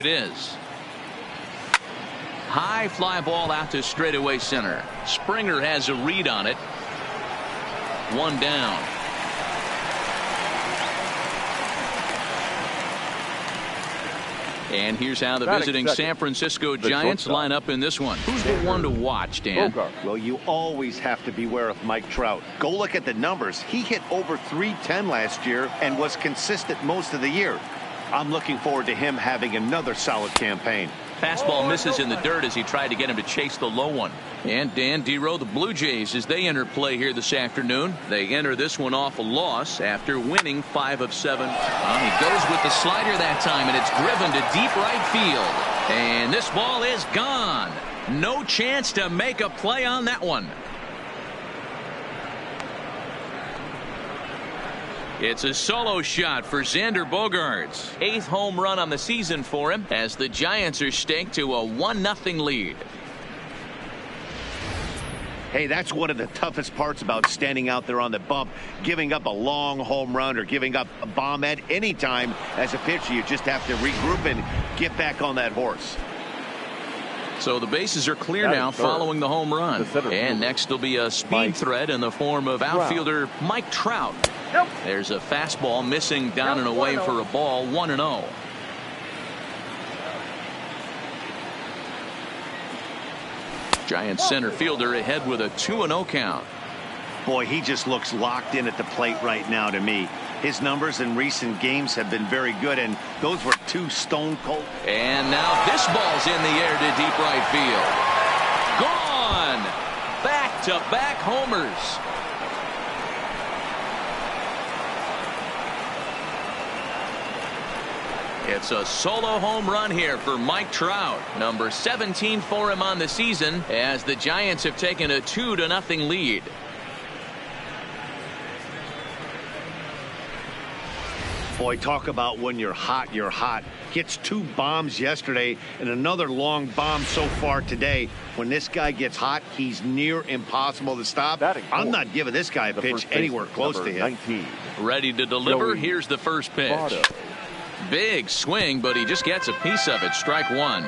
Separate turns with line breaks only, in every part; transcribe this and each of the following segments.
It is. High fly ball out to straightaway center. Springer has a read on it. One down. And here's how the visiting San Francisco Giants line up in this one. Who's the one to watch, Dan?
Well, you always have to beware of Mike Trout. Go look at the numbers. He hit over .310 last year and was consistent most of the year. I'm looking forward to him having another solid campaign.
Fastball misses in the dirt as he tried to get him to chase the low one. And Dan Dero, the Blue Jays, as they enter play here this afternoon. They enter this one off a loss after winning 5 of 7. He goes with the slider that time, and it's driven to deep right field. And this ball is gone. No chance to make a play on that one. It's a solo shot for Xander Bogaerts. 8th home run on the season for him as the Giants are staked to a 1-0 lead.
Hey, that's one of the toughest parts about standing out there on the bump. Giving up a long home run or giving up a bomb at any time as a pitcher. You just have to regroup and get back on that horse.
So the bases are clear now following the home run. And next will be a speed threat in the form of outfielder Mike Trout. There's a fastball missing down and away for a ball. 1-0. Giants center fielder ahead with a 2-0 count.
Boy, he just looks locked in at the plate right now to me. His numbers in recent games have been very good, and those were 2 stone cold.
And now this ball's in the air to deep right field. Gone! Back-to-back homers. It's a solo home run here for Mike Trout. Number 17 for him on the season as the Giants have taken a 2-0 lead.
Boy, talk about when you're hot, you're hot. Gets 2 bombs yesterday and another long bomb so far today. When this guy gets hot, he's near impossible to stop. I'm not giving this guy a pitch anywhere close to him.
Ready to deliver. Here's the first pitch. Big swing, but he just gets a piece of it. Strike 1.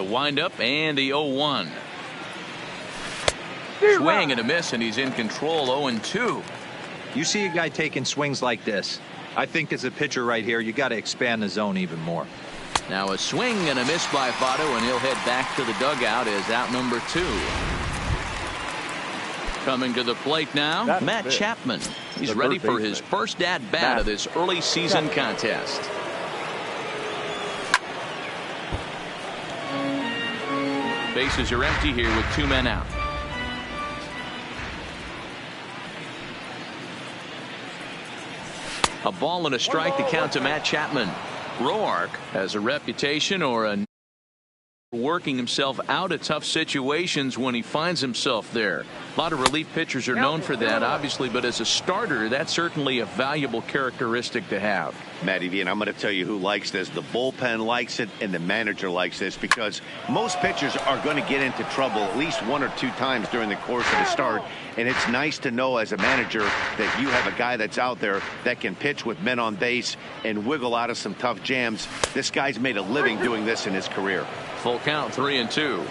The windup and the 0-1. Swing and a miss, and he's in control. 0-2.
You see a guy taking swings like this. I think as a pitcher right here, you got to expand the zone even more.
Now a swing and a miss by Votto, and he'll head back to the dugout as out number 2. Coming to the plate now, Matt Chapman. He's ready for his first at-bat of this early season contest. Bases are empty here with 2 men out. A ball and a strike to count to Matt Chapman. Roark has a reputation or a working himself out of tough situations when he finds himself there. A lot of relief pitchers are known for that, obviously, but as a starter, that's certainly a valuable characteristic to have.
Matty V, and I'm going to tell you who likes this. The bullpen likes it, and the manager likes this, because most pitchers are going to get into trouble at least 1 or 2 times during the course of the start, and it's nice to know as a manager that you have a guy that's out there that can pitch with men on base and wiggle out of some tough jams. This guy's made a living doing this in his career.
Full count, 3-2.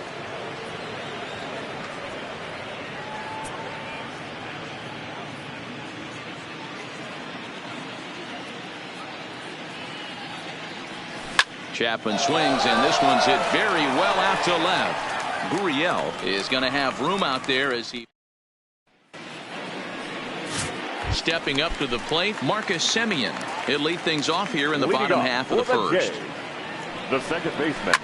Chapman swings, and this one's hit very well out to left. Gurriel is going to have room out there as he stepping up to the plate. Marcus Semien. He'll lead things off here in the bottom half of the first.
The second baseman.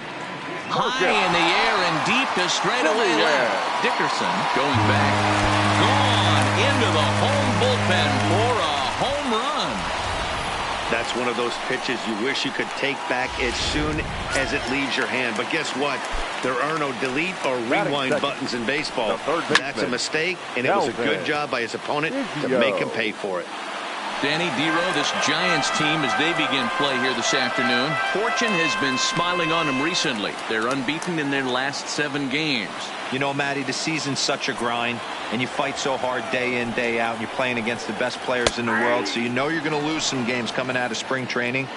High in the air and deep to straightaway left. Dickerson going back. Gone into the home bullpen for a home run.
That's one of those pitches you wish you could take back as soon as it leaves your hand. But guess what? There are no delete or rewind buttons in baseball. That's a mistake, and it was a good job by his opponent to make him pay for it.
Danny Dero, this Giants team, as they begin play here this afternoon, fortune has been smiling on them recently. They're unbeaten in their last 7 games.
You know, Matty, the season's such a grind, and you fight so hard day in, day out, and you're playing against the best players in the world, so you know you're going to lose some games coming out of spring training.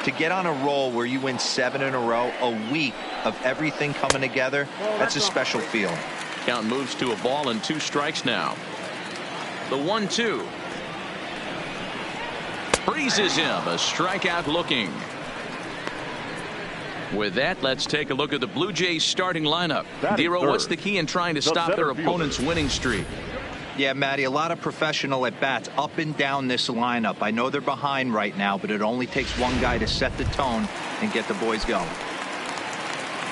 To get on a roll where you win 7 in a row, a week of everything coming together, that's a special feeling.
Count moves to a ball and 2 strikes now. The 1-2. Freezes him. A strikeout looking. With that, let's take a look at the Blue Jays starting lineup. Dero, what's the key in trying to stop their opponent's winning streak?
Yeah, Matty, a lot of professional at-bats up and down this lineup. I know they're behind right now, but it only takes one guy to set the tone and get the boys going.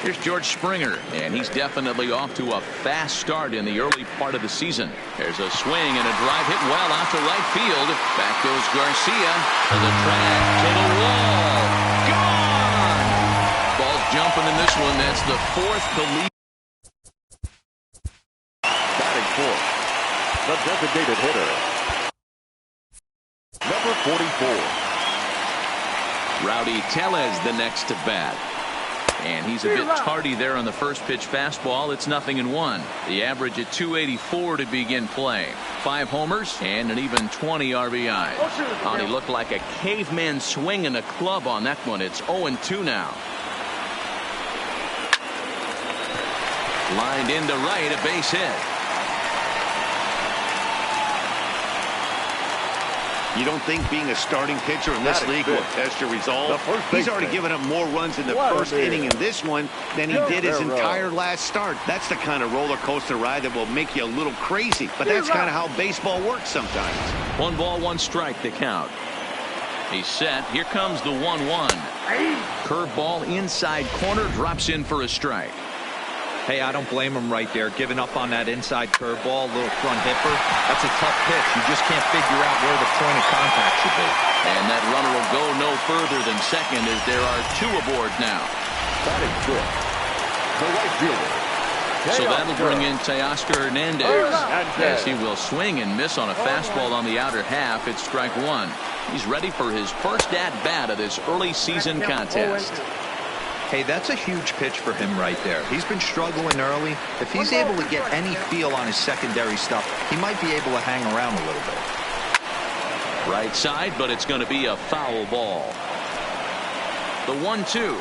Here's George Springer, and he's definitely off to a fast start in the early part of the season. There's a swing and a drive hit well out to right field. Back goes Garcia to the track, to the wall. Gone! Ball's jumping in this one. That's the 4th to lead.
Batting 4th, the designated hitter, number 44.
Rowdy Tellez the next to bat. And he's a bit tardy there on the first pitch fastball. It's 0-1. The average at 284 to begin play. 5 homers and an even 20 RBIs. And he looked like a caveman swinging a club on that one. It's 0-2 now. Lined into right, a base hit.
You don't think being a starting pitcher in this league will test your resolve? He's already given up more runs in the first inning in this one than he did his entire last start. That's the kind of roller coaster ride that will make you a little crazy. But that's kind of how baseball works sometimes.
1 ball, 1 strike to count. He's set. Here comes the 1-1. Curveball inside corner, drops in for a strike.
Hey, I don't blame him right there. Giving up on that inside curveball, little front hipper. That's a tough pitch. You just can't figure out where the point of contact should be.
And that runner will go no further than second as there are 2 aboard now.
Batting 5th, the right fielder.
So that'll bring in Teoscar Hernandez. Yes, he will swing and miss on a fastball on the outer half. It's strike 1. He's ready for his first at-bat of this early season contest.
Hey, that's a huge pitch for him right there. He's been struggling early. If he's able to get any feel on his secondary stuff, he might be able to hang around a little bit.
Right side, but it's going to be a foul ball. The 1-2.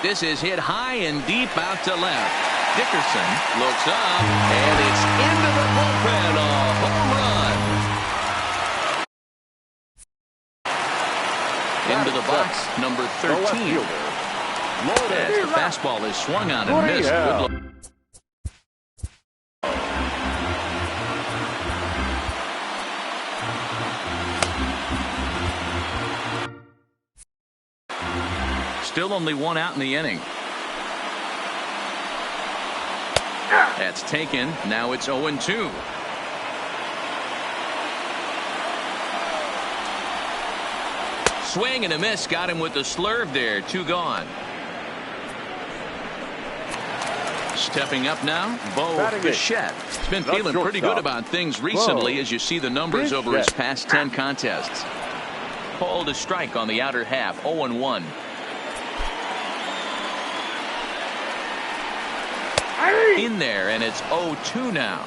This is hit high and deep out to left. Dickerson looks up, and it's into the bullpen. A home run. Into the box, number 13. As the fastball is swung on and missed. Good luck. Still only one out in the inning. That's taken. Now it's 0-2. Swing and a miss. Got him with the slurve there. 2 gone. Stepping up now, Bo Bichette. He's been feeling pretty good about things recently as you see the numbers over his past 10 contests. Called a strike on the outer half. 0-1. In there, and it's 0-2 now.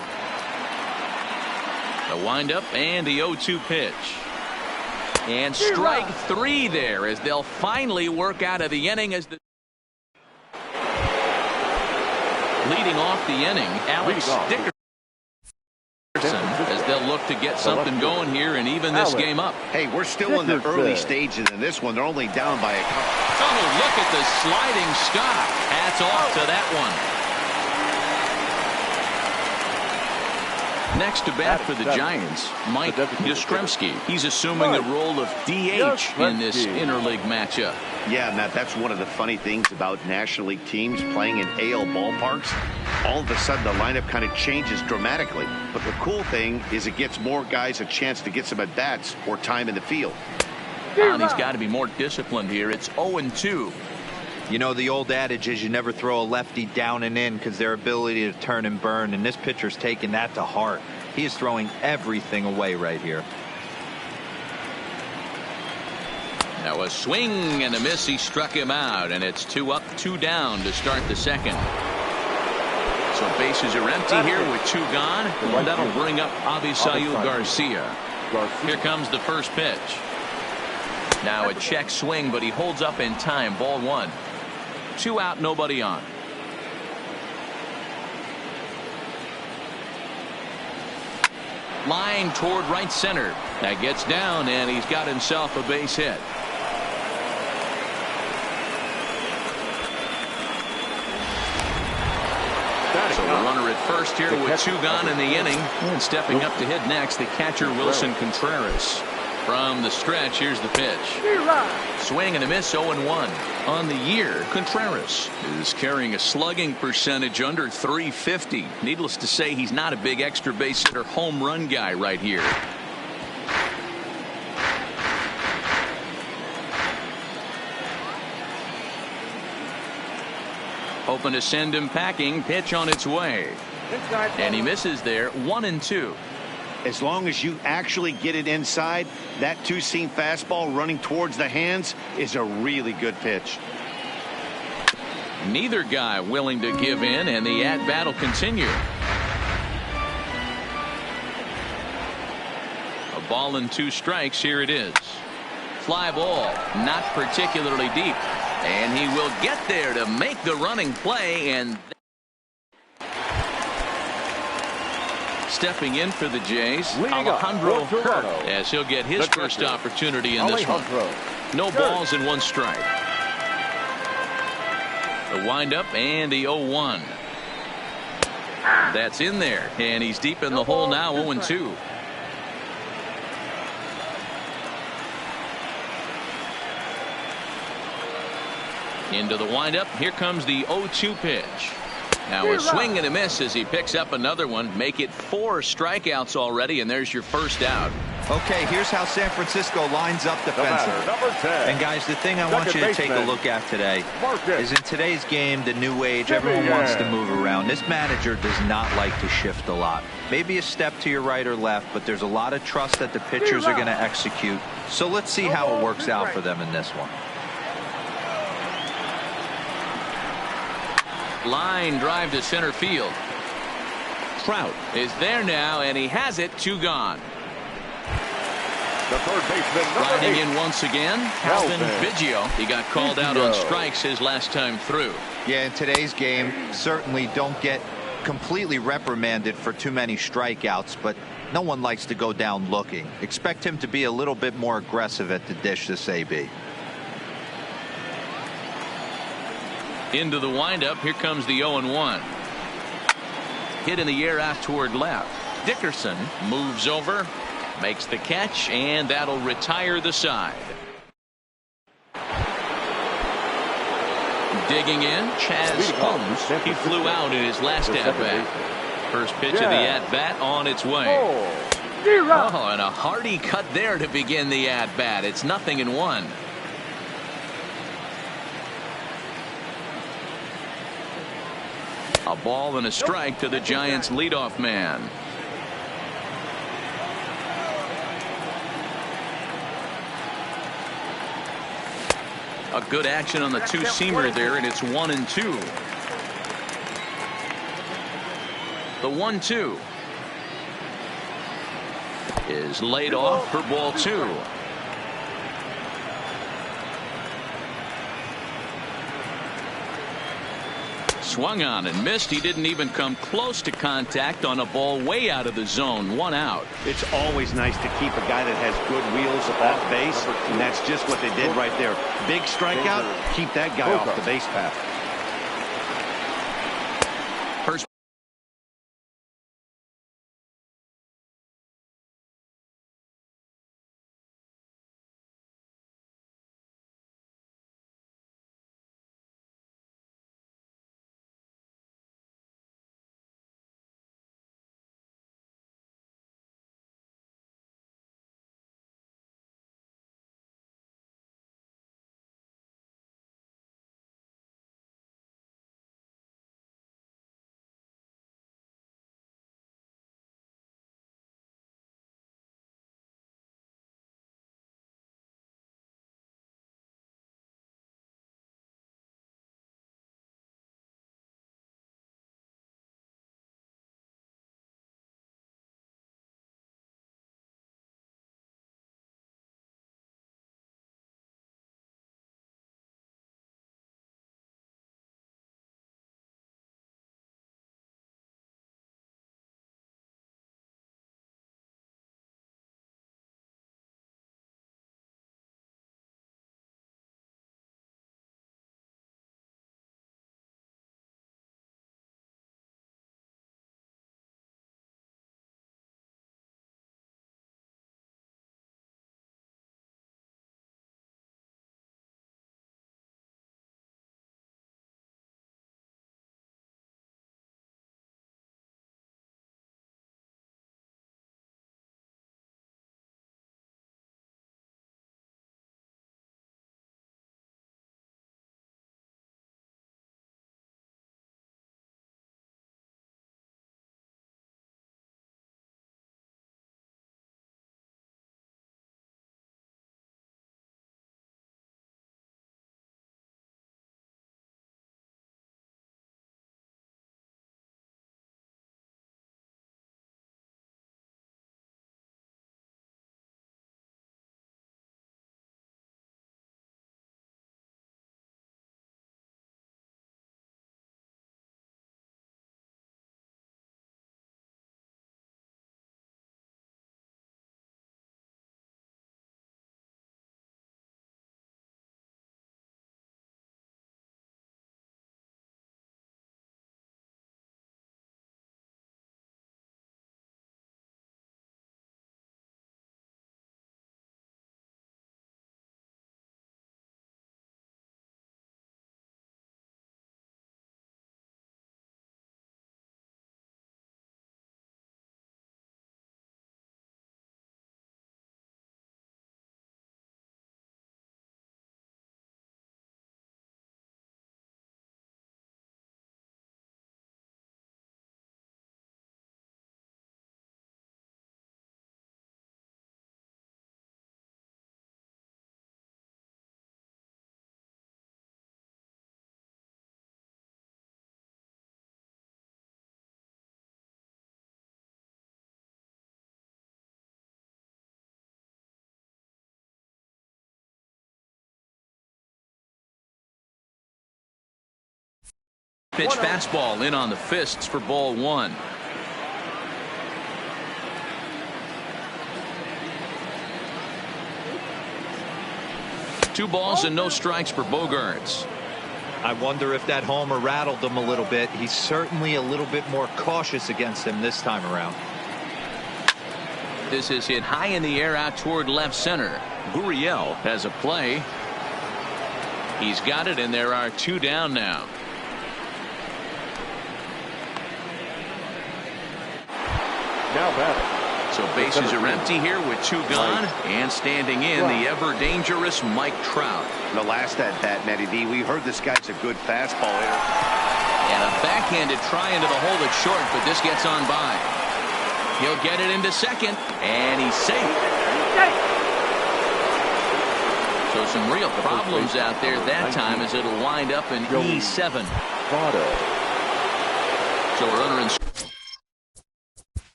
The windup and the 0-2 pitch. And strike 3 there as they'll finally work out of the inning as the leading off the inning, Alex Dickerson, as they'll look to get something going here and even this game up.
Hey, we're still in the early stages in this one. They're only down by a couple.
Oh, look at the sliding stop. Hats off to that one. Next to bat for the Giants, Mike Yastrzemski. He's assuming the role of DH in this interleague matchup.
Yeah, Matt, that's one of the funny things about National League teams playing in AL ballparks. All of a sudden, the lineup kind of changes dramatically. But the cool thing is it gets more guys a chance to get some at-bats or time in the field.
He's got to be more disciplined here. It's 0-2.
You know, the old adage is you never throw a lefty down and in because their ability to turn and burn, and this pitcher's taking that to heart. He is throwing everything away right here.
Now a swing and a miss. He struck him out, and it's 2 up, 2 down to start the second. So bases are empty here with 2 gone, and that'll bring up Avisail Garcia. Here comes the first pitch. Now a check swing, but he holds up in time. Ball 1. 2 out, nobody on. Line toward right center. That gets down, and he's got himself a base hit. So a runner at first here with 2 gone in the inning. And stepping up to hit next, the catcher Wilson Contreras. From the stretch, here's the pitch. Swing and a miss, 0-1. On the year, Contreras is carrying a slugging percentage under .350. Needless to say, he's not a big extra base hitter home run guy right here. Hoping to send him packing. Pitch on its way. And he misses there. 1-2.
As long as you actually get it inside, that 2-seam fastball running towards the hands is a really good pitch.
Neither guy willing to give in, and the at-bat will continue. A ball and 2 strikes. Here it is. Fly ball, not particularly deep. And he will get there to make the running play, and stepping in for the Jays, Alejandro Kirk, as he'll get his first opportunity in this one. No balls and 1 strike. The windup and the 0-1. That's in there, and he's deep in the hole now. 0-2. Into the windup. Here comes the 0-2 pitch. Now a swing and a miss as he picks up another one. Make it 4 strikeouts already, and there's your first out.
Okay, here's how San Francisco lines up defensively. And guys, the thing I want you to take a look at today is in today's game, the new age, everyone wants to move around. This manager does not like to shift a lot. Maybe a step to your right or left, but there's a lot of trust that the pitchers are going to execute. So let's see how it works out for them in this one.
Line drive to center field. Trout is there now, and he has it. 2 gone.
The third baseman, number
Riding
8.
in once again, Calvin
Calvin
Biggio. He got called out on strikes his last time through.
Yeah, in today's game, certainly don't get completely reprimanded for too many strikeouts, but no one likes to go down looking. Expect him to be a little bit more aggressive at the dish this AB.
Into the windup. Here comes the 0-1. Hit in the air out toward left. Dickerson moves over, makes the catch, and that'll retire the side. Digging in, Chaz Holmes. He flew out in his last at-bat. First pitch of the at-bat on its way. Oh, and a hearty cut there to begin the at-bat. It's 0-1. A ball and a strike to the Giants leadoff man. A good action on the two-seamer there, and it's 1-2. The 1-2 is laid off for ball 2. Swung on and missed. He didn't even come close to contact on a ball way out of the zone. 1 out.
It's always nice to keep a guy that has good wheels off base, and that's just what they did right there. Big strikeout, keep that guy off the base path.
pitch fastball in on the fists for ball one. Two balls and no strikes for Bogaerts.
I wonder if that homer rattled him a little bit. He's certainly a little bit more cautious against him this time around.
This is hit high in the air out toward left center. Gurriel has a play. He's got it, and there are two down now.
Now batting.
So bases are empty here with two gone, and standing in the ever-dangerous Mike Trout.
The last at bat, Matty D, we heard this guy's a good fastball hitter.
And a backhanded try into the hole that's short, but this gets on by. He'll get it into second, and he's safe. So some real problems out there that time as it'll wind up in E7. So a runner in.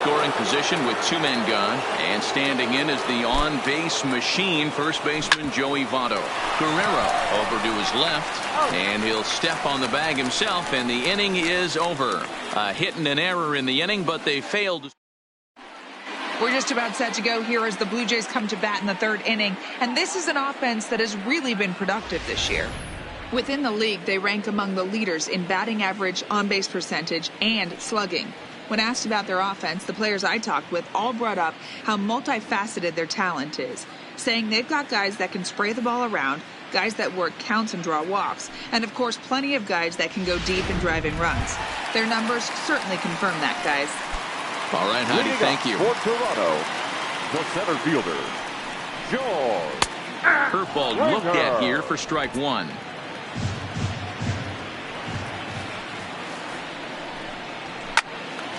Scoring position with two men gone, and standing in is the on-base machine, first baseman Joey Votto. Guerrero over to his left, and he'll step on the bag himself, and the inning is over. A hit and an error in the inning, but they failed.
We're just about set to go here as the Blue Jays come to bat in the third inning, and this is an offense that has really been productive this year. Within the league, they rank among the leaders in batting average, on-base percentage, and slugging. When asked about their offense, the players I talked with all brought up how multifaceted their talent is, saying they've got guys that can spray the ball around, guys that work counts and draw walks, and of course plenty of guys that can go deep and drive in runs. Their numbers certainly confirm that, guys.
All right, Heidi, thank you.
For Toronto, the center fielder, George.
Curveball looked at here for strike one.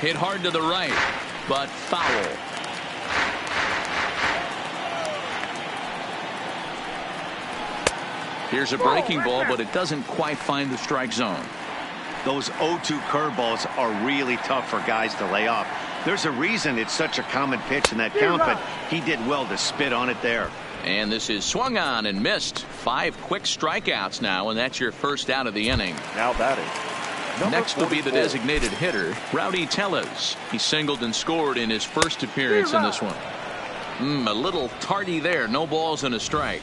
Hit hard to the right, but foul. Here's a breaking ball, but it doesn't quite find the strike zone.
Those 0-2 curveballs are really tough for guys to lay off. There's a reason it's such a common pitch in that count, but he did well to spit on it there.
And this is swung on and missed. 5 quick strikeouts now, and that's your first out of the inning.
Now batting.
Next will be the designated hitter, Rowdy Tellez. He singled and scored in his first appearance in this one. A little tardy there. No balls and a strike.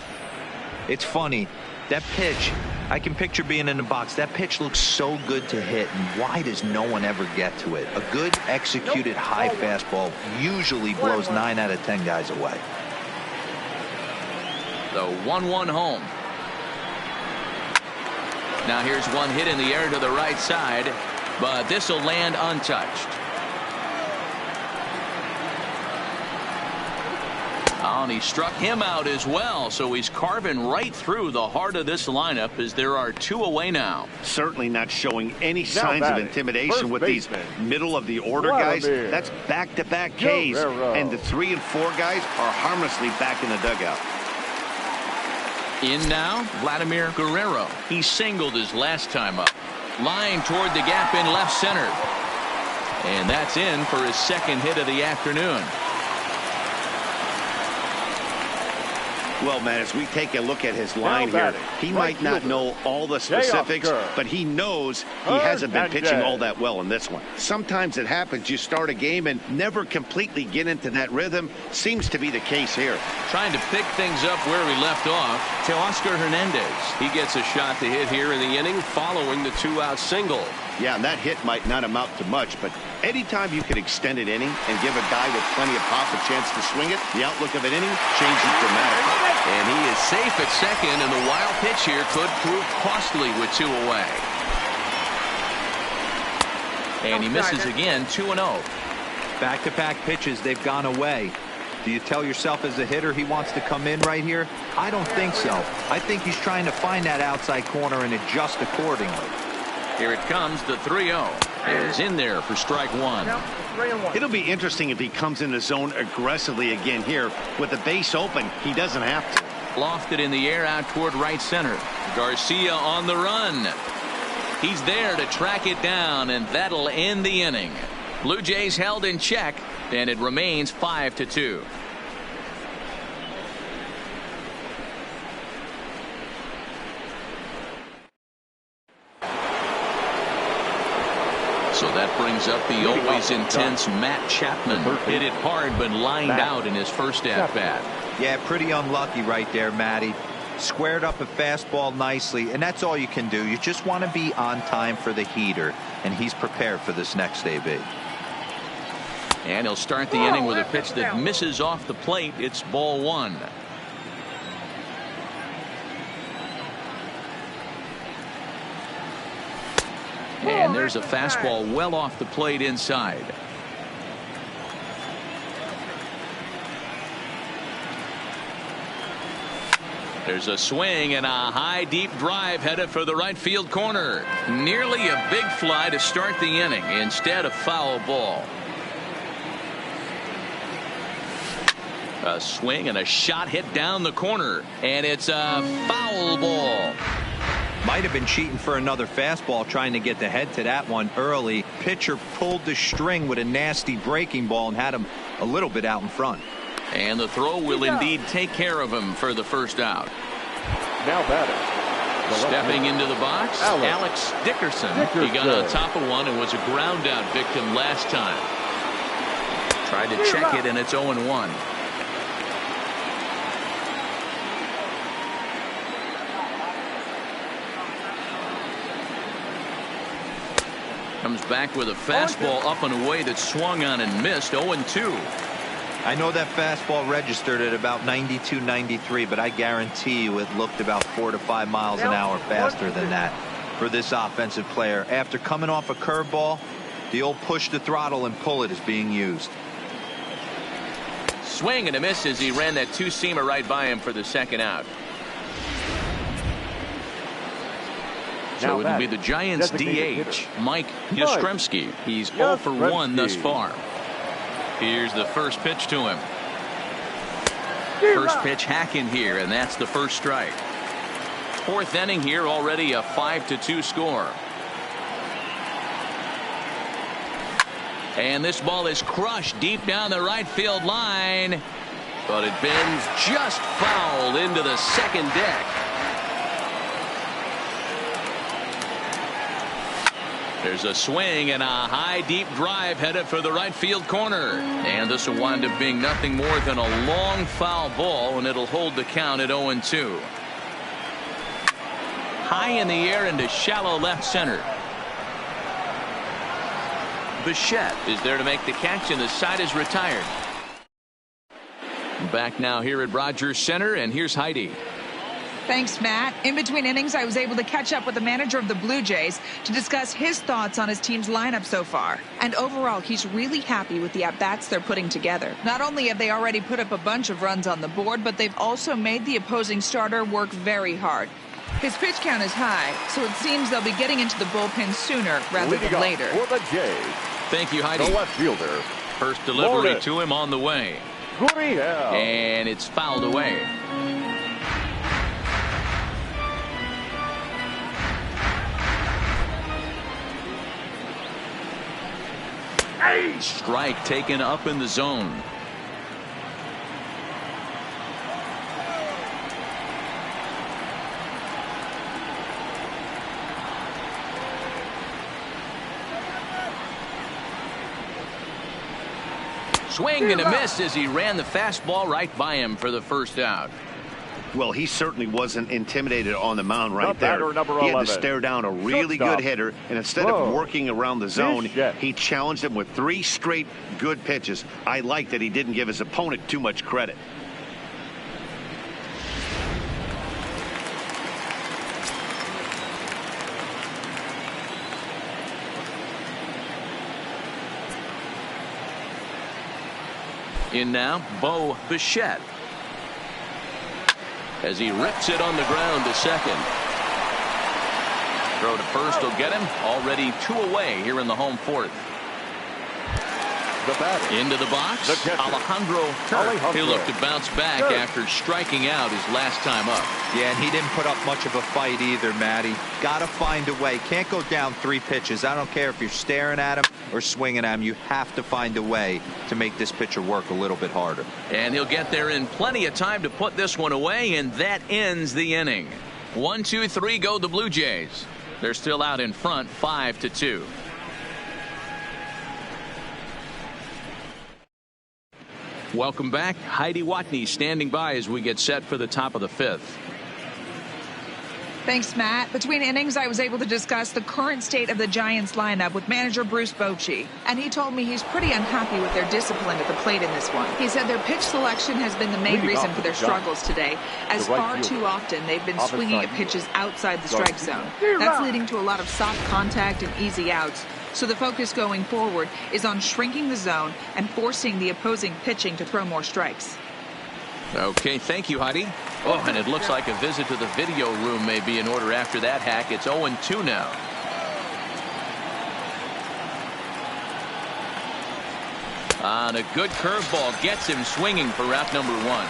It's funny. That pitch, I can picture being in the box. That pitch looks so good to hit, and why does no one ever get to it? A good executed high fastball usually blows 9 out of 10 guys away.
The 1-1 home. Now here's one hit in the air to the right side, but this will land untouched. Oh, and he struck him out as well, so he's carving right through the heart of this lineup as there are 2 away now.
Certainly not showing any signs of intimidation with these middle of the order guys. That's back-to-back Ks, and the 3 and 4 guys are harmlessly back in the dugout.
In now, Vladimir Guerrero. He singled his last time up. Line toward the gap in left center. And that's in for his second hit of the afternoon.
Well, man, as we take a look at his line here, he might not know all the specifics, but he knows he hasn't been pitching all that well in this one. Sometimes it happens. You start a game and never completely get into that rhythm. Seems to be the case here.
Trying to pick things up where we left off to Oscar Hernandez. He gets a shot to hit here in the inning following the 2-out single.
Yeah, and that hit might not amount to much, but anytime you can extend an inning and give a guy with plenty of pop a chance to swing it, the outlook of an inning changes dramatically.
And he is safe at second, and the wild pitch here could prove costly with 2 away. And he misses again, 2-0.
Back-to-back pitches, they've gone away. Do you tell yourself as a hitter he wants to come in right here? I don't think so. I think he's trying to find that outside corner and adjust accordingly.
Here it comes, the 3-0. Is in there for strike one.
It'll be interesting if he comes in the zone aggressively again here. With the base open, he doesn't have to.
Lofted in the air out toward right center. Garcia on the run. He's there to track it down, and that'll end the inning. Blue Jays held in check, and it remains 5-2. So that brings up the always intense Matt Chapman. Hit it hard, but lined out in his first at-bat.
Yeah, pretty unlucky right there, Matty. Squared up a fastball nicely, and that's all you can do. You just want to be on time for the heater, and he's prepared for this next AB.
And he'll start the inning with a pitch that misses off the plate. It's ball one. And there's a fastball well off the plate inside. There's a swing and a high deep drive headed for the right field corner. Nearly a big fly to start the inning. Instead, a foul ball. A swing and a shot hit down the corner, and it's a foul ball.
Might have been cheating for another fastball, trying to get the head to that one early. Pitcher pulled the string with a nasty breaking ball and had him a little bit out in front.
And the throw will indeed take care of him for the first out.
Now batting.
Stepping into the box, Alex Dickerson. He got on top of one and was a ground out victim last time. Tried to check it, and it's 0-1. Comes back with a fastball up and away that swung on and missed. 0-2.
I know that fastball registered at about 92, 93, but I guarantee you it looked about 4 to 5 miles an hour faster than that for this offensive player. After coming off a curveball, the old push the throttle and pull it is being used.
Swing and a miss as he ran that two-seamer right by him for the second out. So it'll be the Giants DH, Mike Yastrzemski. He's 0 for 1 thus far. Here's the first pitch to him. First pitch hacking here, and that's the first strike. Fourth inning here, already a 5-2 score. And this ball is crushed deep down the right field line, but it bends just foul into the second deck. There's a swing and a high deep drive headed for the right field corner, and this will wind up being nothing more than a long foul ball, and it'll hold the count at 0-2. High in the air into shallow left center. Bichette is there to make the catch, and the side is retired. Back now here at Rogers Center, and here's Heidi.
Thanks, Matt. In between innings, I was able to catch up with the manager of the Blue Jays to discuss his thoughts on his team's lineup so far. And overall, he's really happy with the at-bats they're putting together. Not only have they already put up a bunch of runs on the board, but they've also made the opposing starter work very hard. His pitch count is high, so it seems they'll be getting into the bullpen sooner rather than later.
For the Jays,
thank you, Heidi.
the left fielder.
First delivery to him on the way.
Gurriel.
And it's fouled away. Strike taken up in the zone. Swing and a miss as he ran the fastball right by him for the first out.
Well, he certainly wasn't intimidated on the mound right there.
Number
he had
11.
to stare down a really good hitter, and instead of working around the zone, he challenged him with 3 straight good pitches. I like that he didn't give his opponent too much credit.
In now, Bo Bichette. As he rips it on the ground to second. Throw to first will get him. Already 2 away here in the home fourth. Into the box, Alejandro Kirk. He'll look to bounce back after striking out his last time up.
Yeah, and he didn't put up much of a fight either, Matty. Got to find a way. Can't go down 3 pitches. I don't care if you're staring at him or swinging at him. You have to find a way to make this pitcher work a little bit harder.
And he'll get there in plenty of time to put this one away, and that ends the inning. 1, 2, 3 go the Blue Jays. They're still out in front, 5-2. Welcome back. Heidi Watney standing by as we get set for the top of the 5th.
Thanks, Matt. Between innings, I was able to discuss the current state of the Giants lineup with manager Bruce Bochy, and he told me he's pretty unhappy with their discipline at the plate in this one. He said their pitch selection has been the main reason for their struggles today, as far too often they've been swinging at pitches outside the strike zone. That's leading to a lot of soft contact and easy outs. So the focus going forward is on shrinking the zone and forcing the opposing pitching to throw more strikes.
Okay, thank you, Heidi. Oh, and it looks like a visit to the video room may be in order after that hack. It's 0-2 now. On a good curveball, gets him swinging for route number 1.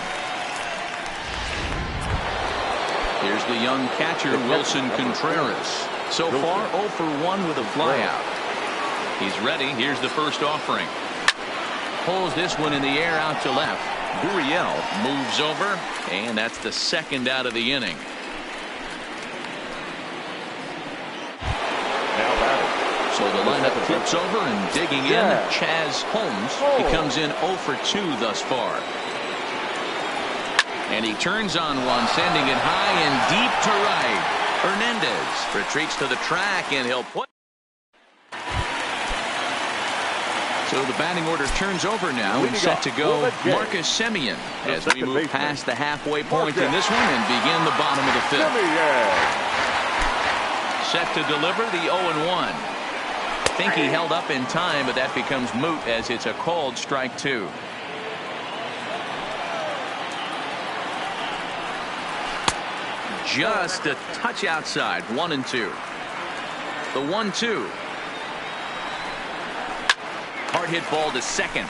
Here's the young catcher, Wilson Contreras. So far, 0 for 1 with a flyout. He's ready. Here's the first offering. Pulls this one in the air out to left. Gurriel moves over, and that's the second out of the inning. So the lineup flips over and digging in. Chaz Holmes. He comes in 0 for 2 thus far. And he turns on one, sending it high and deep to right. Hernandez retreats to the track, and he'll put. So the batting order turns over now and set to go Marcus Semien as we move past the halfway point in this one and begin the bottom of the 5th. Set to deliver the 0-1. Think he held up in time, but that becomes moot as it's a called strike 2. Just a touch outside. 1-2. The 1-2. Hard hit ball to second,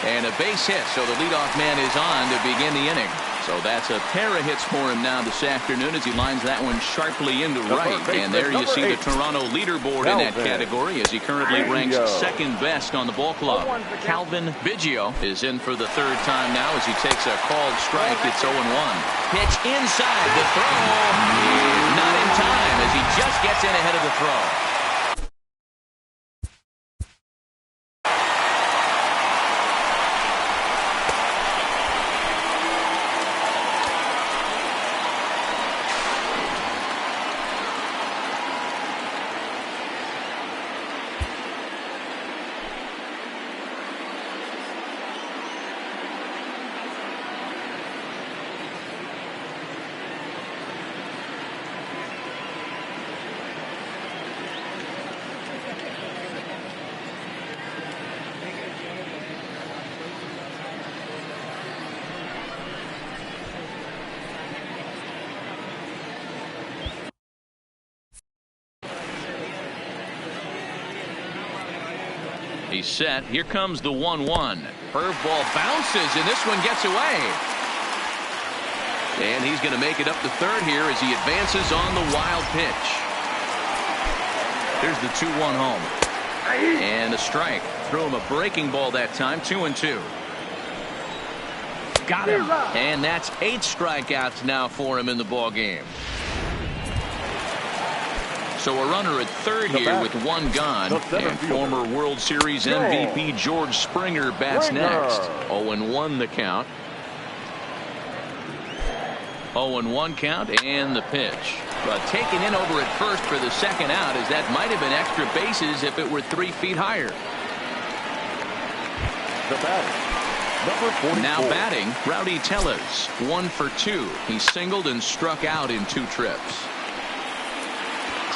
and a base hit, so the leadoff man is on to begin the inning. So that's a pair of hits for him now this afternoon as he lines that one sharply into right. And there you see the Toronto leaderboard in that category as he currently ranks second best on the ball club. Calvin Biggio is in for the 3rd time now as he takes a called strike. It's 0-1. Pitch inside. The throw is not in time as he just gets in ahead of the throw. He's set. Here comes the 1-1. Curveball bounces, and this one gets away. And he's going to make it up to 3rd here as he advances on the wild pitch. Here's the 2-1 home. And a strike. Threw him a breaking ball that time. 2-2. Got him. And that's 8 strikeouts now for him in the ball game. So a runner at 3rd here with 1 gone, and former World Series MVP George Springer bats next. 0-1 the count. 0-1 count and the pitch. But taken in over at first for the second out, as that might have been extra bases if it were 3 feet higher.
The batter, number 44.
Now batting, Rowdy Tellez, 1 for 2. He singled and struck out in 2 trips.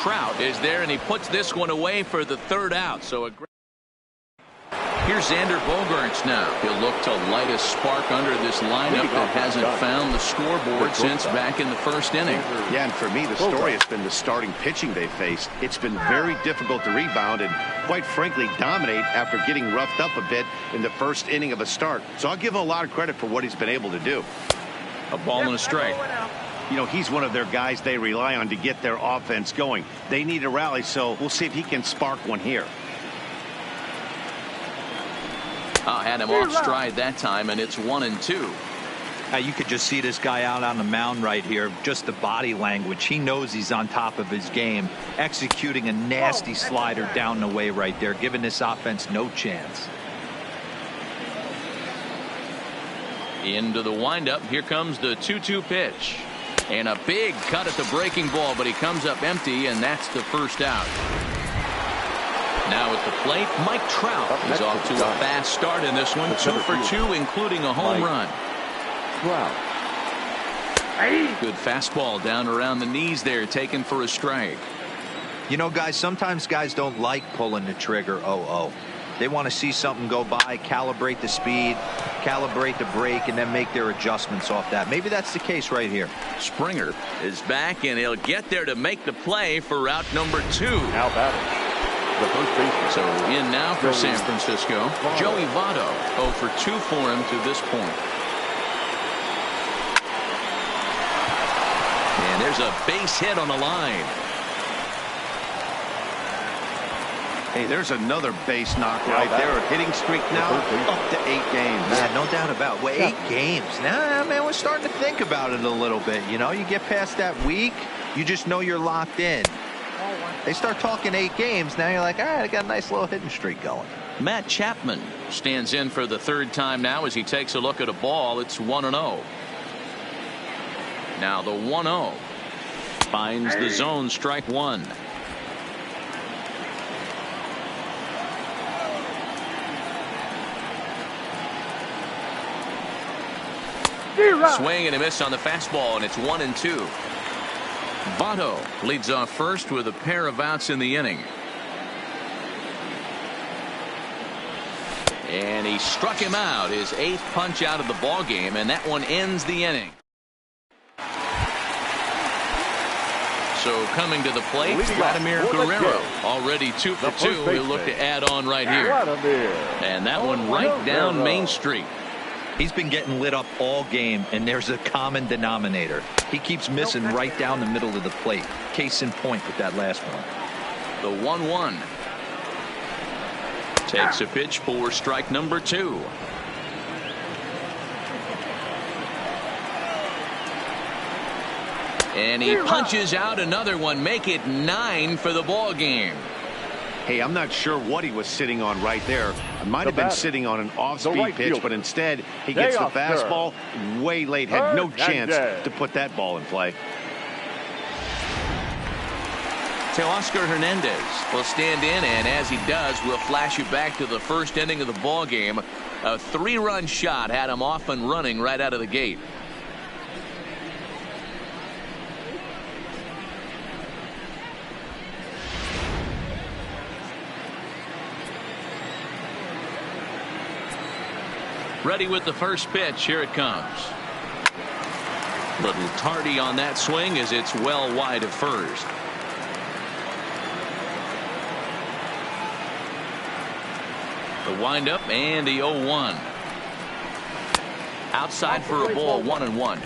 Trout is there, and he puts this one away for the 3rd out. So a great Here's Xander Bogaerts now. He'll look to light a spark under this lineup that hasn't found the scoreboard since back in the first inning.
Yeah, and for me, the story has been the starting pitching they faced. It's been very difficult to rebound and, quite frankly, dominate after getting roughed up a bit in the first inning of a start. So I'll give him a lot of credit for what he's been able to do.
A ball and a strike.
You know, he's one of their guys they rely on to get their offense going. They need a rally, so we'll see if he can spark one here.
Had him off stride that time, and it's 1-2.
You could just see this guy out on the mound right here. Just the body language. He knows he's on top of his game, executing a nasty slider down the way right there, giving this offense no chance.
Into the windup. Here comes the 2-2 pitch. And a big cut at the breaking ball, but he comes up empty, and that's the first out. Now at the plate, Mike Trout is off to a fast start in this one. 2 for 2, including a home run. Good fastball down around the knees there, taken for a strike.
You know, guys, sometimes guys don't like pulling the trigger 0-0. They want to see something go by, calibrate the speed, calibrate the break, and then make their adjustments off that. Maybe that's the case right here.
Springer is back, and he'll get there to make the play for route number 2.
Now batting, the first baseman.
So in now for San Francisco, Joey Votto. 0 for 2 for him to this point. And there's a base hit on the line.
Hey, there's another base knock right there. A hitting streak now up to 8 games.
Yeah, no doubt about it. Well, 8 games. Now, man, we're starting to think about it a little bit. You know, you get past that week, you just know you're locked in. They start talking 8 games. Now you're like, all right, I got a nice little hitting streak going.
Matt Chapman stands in for the 3rd time now as he takes a look at a ball. It's 1-0. Now the 1-0 finds the zone, strike 1. Swing and a miss on the fastball, and it's 1-2. Votto leads off first with a pair of outs in the inning. And he struck him out, his 8th punch out of the ball game, and that one ends the inning. So coming to the plate, Vladimir Guerrero, already 2 for 2. He'll look to add on right here. And that one right down Main Street.
He's been getting lit up all game, and there's a common denominator. He keeps missing right down the middle of the plate. Case in point with that last one.
The 1-1. Takes a pitch for strike number 2. And he punches out another one. Make it 9 for the ball game.
Hey, I'm not sure what he was sitting on right there. It might have been sitting on an off-speed pitch, but instead he gets the fastball way late. Had no chance to put that ball in play.
Teoscar Hernandez will stand in, and as he does, we'll flash you back to the first inning of the ball game. A 3-run shot had him off and running right out of the gate. Ready with the first pitch. Here it comes. Little tardy on that swing as it's well wide of first. The windup and the 0-1. Outside for a ball, 1-1.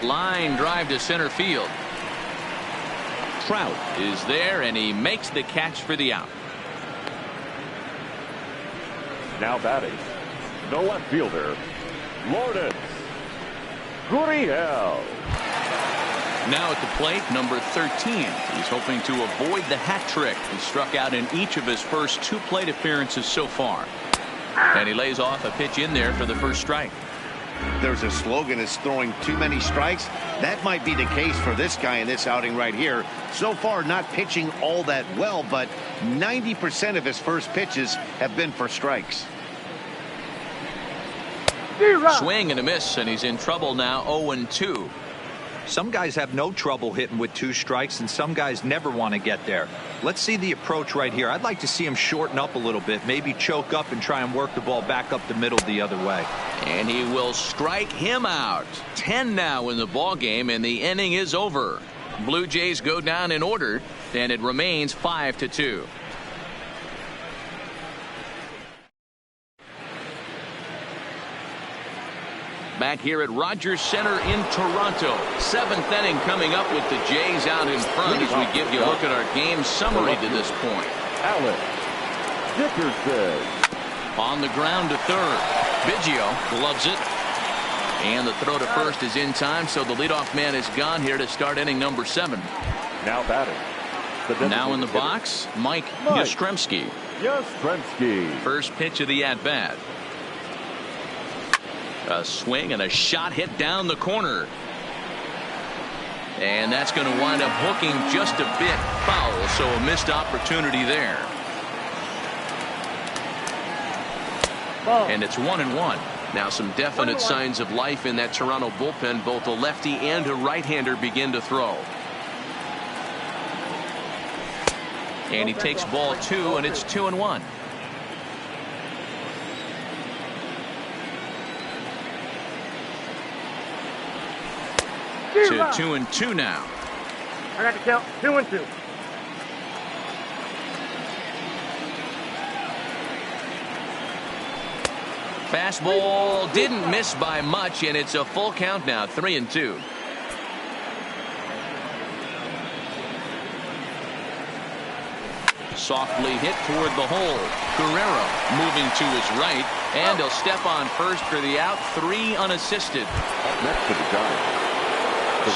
Line drive to center field. Trout is there, and he makes the catch for the out.
Now batting, the left fielder, Lourdes Gurriel.
Now at the plate, number 13. He's hoping to avoid the hat trick. He struck out in each of his first 2 plate appearances so far. And he lays off a pitch in there for the first strike.
There's a slogan, is throwing too many strikes. That might be the case for this guy in this outing right here. So far, not pitching all that well, but 90% of his first pitches have been for strikes.
Swing and a miss, and he's in trouble now. 0-2.
Some guys have no trouble hitting with 2 strikes, and some guys never want to get there. Let's see the approach right here. I'd like to see him shorten up a little bit, maybe choke up and try and work the ball back up the middle the other way.
And he will strike him out. 10 now in the ball game, and the inning is over. Blue Jays go down in order, and it remains 5-2. Back here at Rogers Center in Toronto. 7th inning coming up with the Jays out in front as we give you a look at our game summary to this point.
Alex Dickerson.
On the ground to third. Biggio gloves it. And the throw to first is in time, so the leadoff man is gone here to start inning number 7.
Now batting.
Now in the box, Mike Yastrzemski. First pitch of the at-bat. A swing and a shot hit down the corner. And that's going to wind up hooking just a bit foul, so a missed opportunity there. And it's 1-1. Now some definite signs of life in that Toronto bullpen. Both a lefty and a right-hander begin to throw. And he takes ball 2, and it's 2-1. To 2-2 now.
I got to count 2-2.
Fastball didn't miss by much, and it's a full count now. 3-2. Softly hit toward the hole. Guerrero moving to his right, and he'll step on first for the out. 3 unassisted.
Up next to the Giants.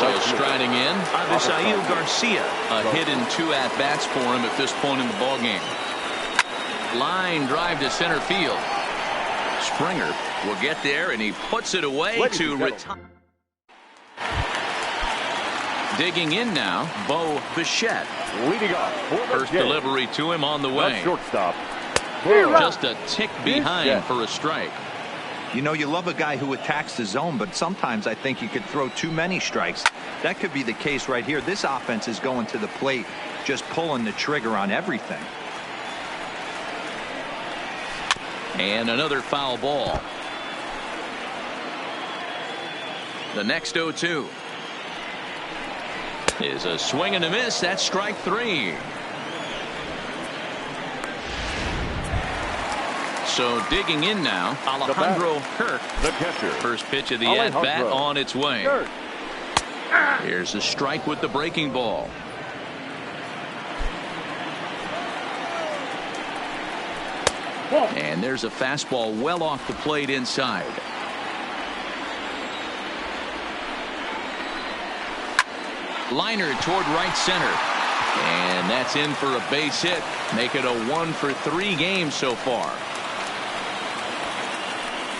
So striding in, Avisail Garcia. A hit in 2 at-bats for him at this point in the ballgame. Line drive to center field. Springer will get there, and he puts it away to retire. Digging in now, Bo Bichette.
Leading off.
First delivery to him on the way.
Shortstop.
Just a tick behind for a strike.
You know, you love a guy who attacks the zone, but sometimes I think you could throw too many strikes. That could be the case right here. This offense is going to the plate, just pulling the trigger on everything.
And another foul ball. The next 0-2 is a swing and a miss. That's strike 3. So digging in now, Alejandro Kirk.
The catcher.
First pitch of the at-bat on its way.
Kirk.
Here's a strike with the breaking ball. And there's a fastball well off the plate inside. Liner toward right center. And that's in for a base hit. Make it a 1-for-3 game so far.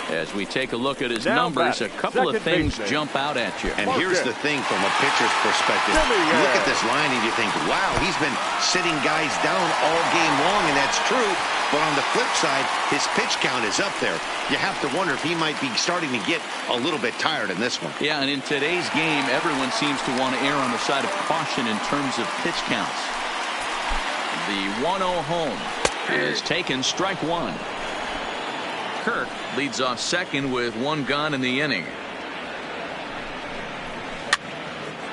As we take a look at his numbers, a couple of things jump out at you.
And here's the thing from a pitcher's perspective. You look at this line and you think, wow, he's been sitting guys down all game long, and that's true. But on the flip side, his pitch count is up there. You have to wonder if he might be starting to get a little bit tired in this one.
Yeah, and in today's game, everyone seems to want to err on the side of caution in terms of pitch counts. The 1-0 home is taken, strike 1. Kirk leads off second with 1 gone in the inning.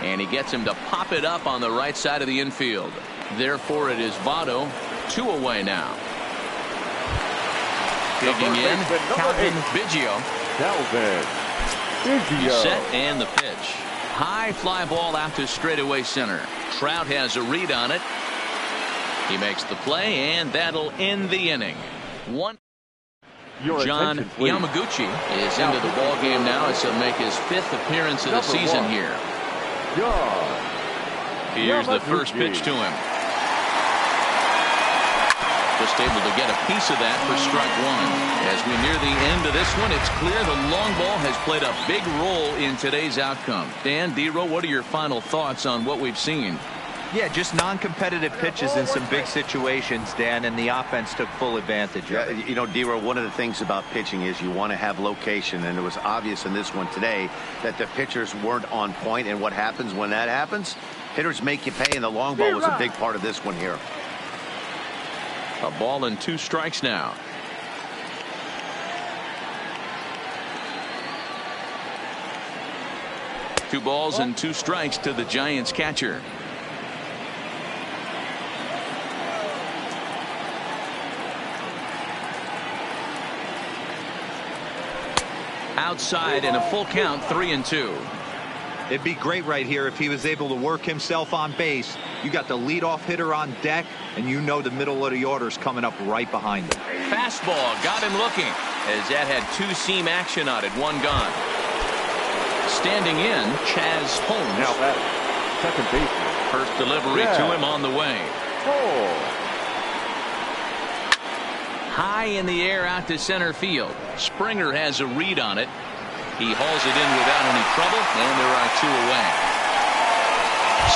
And he gets him to pop it up on the right side of the infield. Therefore, it is Votto, 2 away now. Digging in, Calvin Biggio. Set and the pitch. High fly ball out to straightaway center. Trout has a read on it. He makes the play, and that'll end the inning. John Yamaguchi is into the ball game now as he'll make his 5th appearance of the season here. Here's the first pitch to him. Just able to get a piece of that for strike 1. As we near the end of this one, it's clear the long ball has played a big role in today's outcome. Dan, D-Row, what are your final thoughts on what we've seen?
Yeah, just non-competitive pitches in some big situations, Dan, and the offense took full advantage of it.
You know, D-Row, one of the things about pitching is you want to have location, and it was obvious in this one today that the pitchers weren't on point, and what happens when that happens? Hitters make you pay, and the long ball was a big part of this one here.
A ball and 2 strikes now. Two balls and 2 strikes to the Giants catcher. Outside and a full count, 3-2.
It'd be great right here if he was able to work himself on base. You got the leadoff hitter on deck, and you know the middle of the order's coming up right behind him.
Fastball got him looking as that had 2-seam action on it. 1 gone. Standing in, Chaz Holmes.
Now that second baseman.
First delivery to him on the way. High in the air out to center field. Springer has a read on it. He hauls it in without any trouble, and there are 2 away.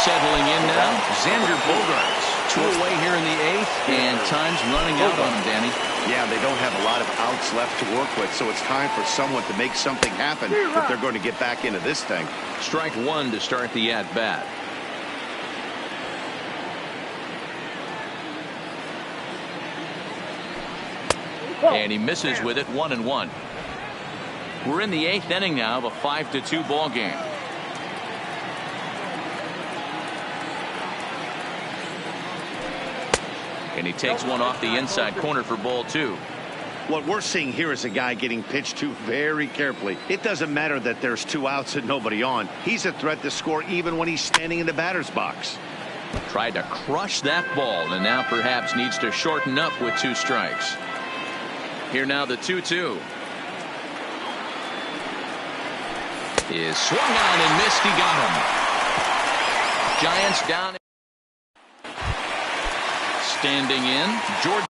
Settling in now, Xander Bogaerts. 2 away here in the 8th, and time's running out on him, Danny.
Yeah, they don't have a lot of outs left to work with, so it's time for someone to make something happen if they're going to get back into this thing.
Strike 1 to start the at-bat. And he misses with it. 1-1. We're in the 8th inning now of a 5-2 ball game. And he takes one off the inside corner for ball 2.
What we're seeing here is a guy getting pitched to very carefully. It doesn't matter that there's 2 outs and nobody on. He's a threat to score even when he's standing in the batter's box.
Tried to crush that ball, and now perhaps needs to shorten up with 2 strikes. Here now the 2-2. Is swung on and missed. He got him. Giants down. Standing in, Jordan.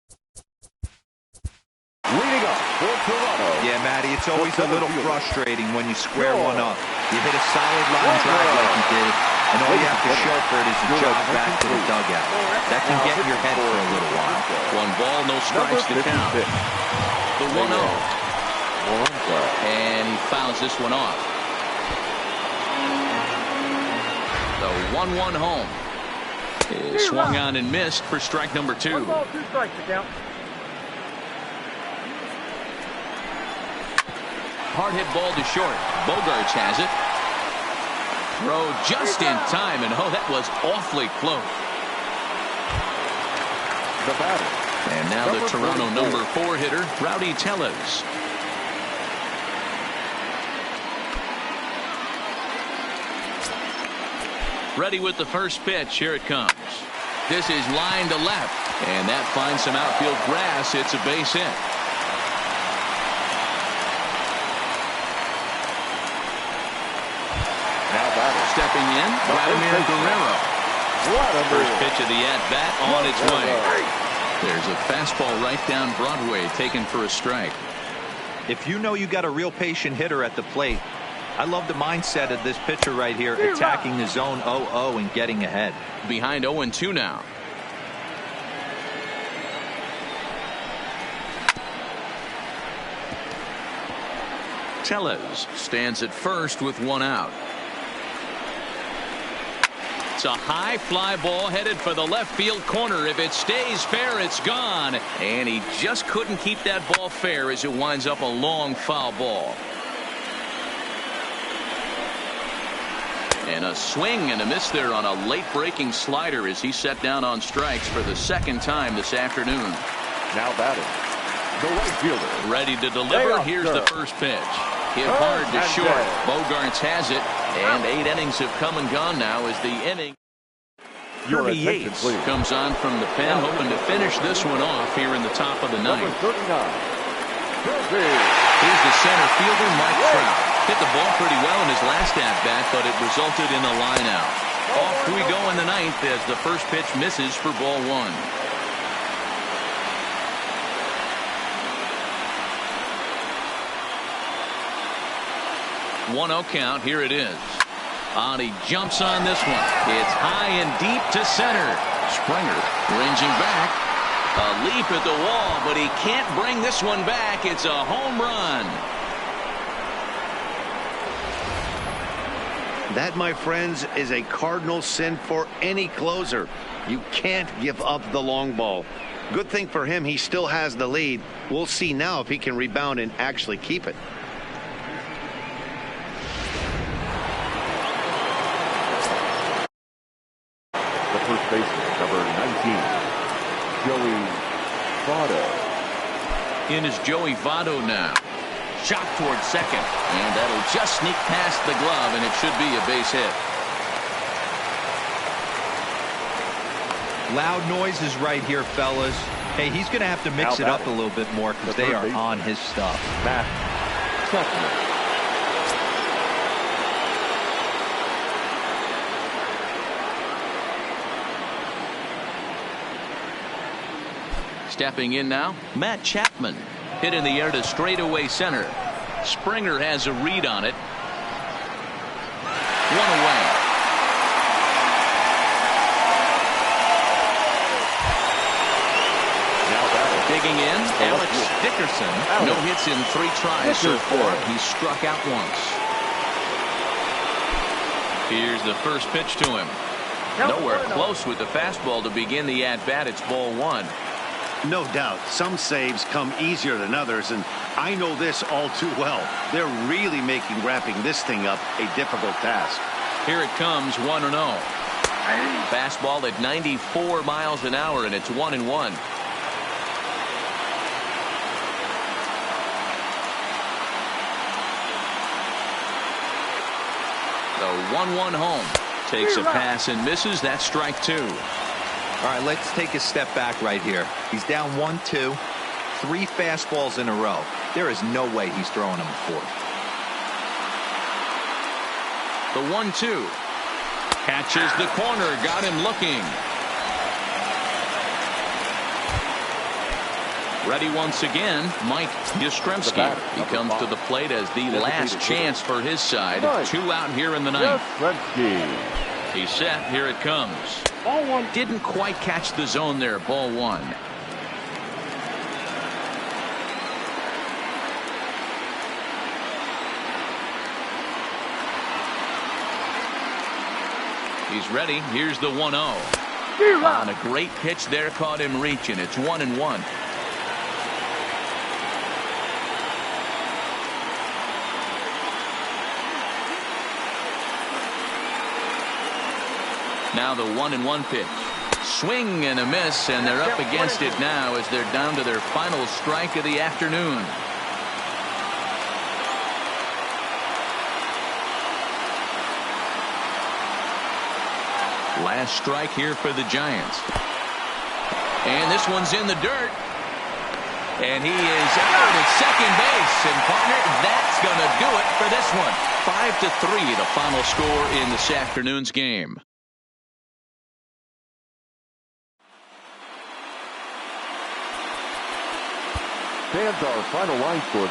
Leading up for Toronto.
Yeah, Matty, it's always a little frustrating when you square one up. You hit a solid line drive like you did, and all you have to show for it is a jog back to the dugout. That can get in your head for a little while.
1 ball, no strikes to count. The 1-0. And he fouls this one off. The 1-1 home is swung on and missed for strike number 2.
1 ball, 2 strikes to count.
Hard hit ball to short. Bogaerts has it. Throw just in time, and oh, that was awfully close.
The batter.
And now the Toronto number 4 hitter, Rowdy Tellez. Ready with the first pitch. Here it comes. This is line to left, and that finds some outfield grass. It's a base hit.
Now batter.
Stepping in, Vladimir Guerrero. First pitch of the at-bat on its way. There's a fastball right down Broadway, taken for a strike.
If you know you got a real patient hitter at the plate, I love the mindset of this pitcher right here, attacking the zone 0-0 and getting ahead.
Behind 0-2 now. Tellez stands at first with 1 out. It's a high fly ball headed for the left field corner. If it stays fair, it's gone. And he just couldn't keep that ball fair as it winds up a long foul ball. And a swing and a miss there on a late breaking slider as he set down on strikes for the 2nd time this afternoon.
Now batting. The right fielder.
Ready to deliver. Here's the first pitch. Hit hard to short. Bogaerts has it. And 8 innings have come and gone now as the inning. Kirby Yates comes on from the pen, hoping to finish this one off here in the top of the 9th.
Number 39.
Here's the center fielder, Mike Trout. Hit the ball pretty well in his last at-bat, but it resulted in a line out. Off we go in the 9th as the first pitch misses for ball 1. One 0 count. Here it is. He jumps on this one. It's high and deep to center. Springer ranging back. A leap at the wall, but he can't bring this one back. It's a home run.
That, my friends, is a cardinal sin for any closer. You can't give up the long ball. Good thing for him, he still has the lead. We'll see now if he can rebound and actually keep it.
The first baseman, number 19, Joey Votto.
In is Joey Votto now. Shot towards second, and that'll just sneak past the glove, and it should be a base hit.
Loud noises right here, fellas. Hey, he's going to have to mix it up a little bit more because they are on his stuff.
Matt Chapman.
Stepping in now, Matt Chapman. Hit in the air to straightaway center. Springer has a read on it. One away. Digging in, Alex Dickerson. No hits in 3 tries so far. He struck out once. Here's the first pitch to him. Nowhere close with the fastball to begin the at-bat. It's ball 1.
No doubt, some saves come easier than others, and I know this all too well. They're really making wrapping this thing up a difficult task.
Here it comes, 1-0. Fastball at 94 miles an hour, and it's 1-1. The 1-1 home takes a pass and misses. That's strike 2.
All right, let's take a step back right here. He's down 1-2, 3 fastballs in a row. There is no way he's throwing them a 4th.
The 1-2 catches the corner, got him looking. Ready once again, Mike Yastrzemski. He comes to the plate as the last chance for his side. 2 out here in the 9th. He's set. Here it comes.
Ball 1.
Didn't quite catch the zone there. Ball 1. He's ready. Here's the 1-0. On a great pitch there, caught him reaching. It's 1-1. Now the 1-1 pitch. Swing and a miss, and they're up against it now as they're down to their final strike of the afternoon. Last strike here for the Giants. And this one's in the dirt. And he is out at second base. And partner, that's going to do it for this one. 5-3 the final score in this afternoon's game.
Fans, our final line score.